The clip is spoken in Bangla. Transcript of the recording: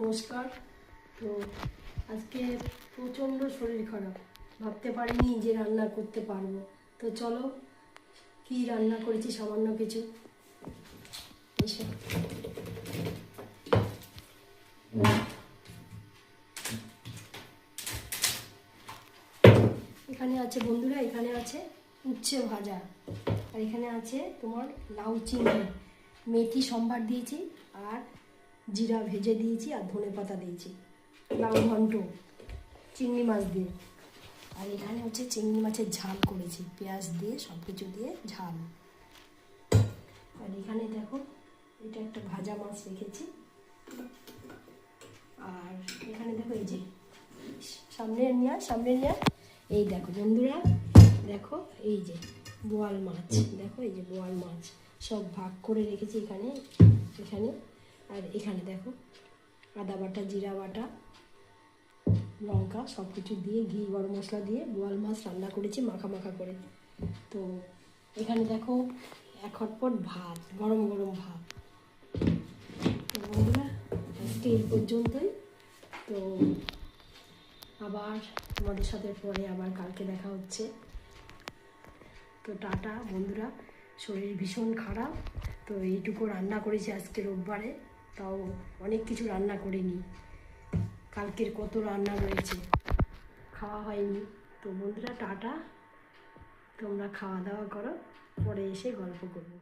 নমস্কার। তো আজকে প্রচণ্ড শরীর খারাপ, ভাবতে পারিনি যে রান্না করতে পারবো। তো চলো কি রান্না করেছি, সামান্য কিছু এখানে আছে বন্ধুরা, এখানে আছে উচ্ছে ভাজা, আর এখানে আছে তোমার লাউ চিংড়ি, মেথি সম্বার দিয়েছি, আর জিরা ভেজে দিয়েছি, আর ধনেপাতা দিয়েছি, লাউ ঘন্ট চিংড়ি মাছ দিয়ে। আর এখানে হচ্ছে চিংড়ি মাছের ঝাল করেছি, পেঁয়াজ দিয়ে সব কিছু দিয়ে ঝাল। আর এখানে দেখো এটা একটা ভাজা মাছ রেখেছি। আর এখানে দেখো এই যে সামনে নিয়ে এই দেখো বন্ধুরা, দেখো এই যে বোয়াল মাছ, দেখো এই যে বোয়াল মাছ সব ভাগ করে রেখেছি এখানে। আর এখানে দেখো আদা বাটা, জিরা বাটা, লঙ্কা সব কিছু দিয়ে ঘি গরম মশলা দিয়ে বোয়াল মাছ রান্না করেছি মাখা মাখা করে। তো এখানে দেখো এক হটপট ভাত, গরম গরম ভাত। তো বন্ধুরা আজকে এই পর্যন্তই। তো আবার তোমাদের সাথে পরে আবার কালকে দেখা হচ্ছে। তো টাটা বন্ধুরা, শরীর ভীষণ খারাপ। তো এইটুকু রান্না করেছি আজকে রোববারে, তাও অনেক কিছু রান্না করিনি, কালকের কত রান্না রয়েছে, খাওয়া হয়নি। তো বন্ধুরা টাটা, তোমরা খাওয়া দাওয়া করো, পরে এসে গল্প করবো।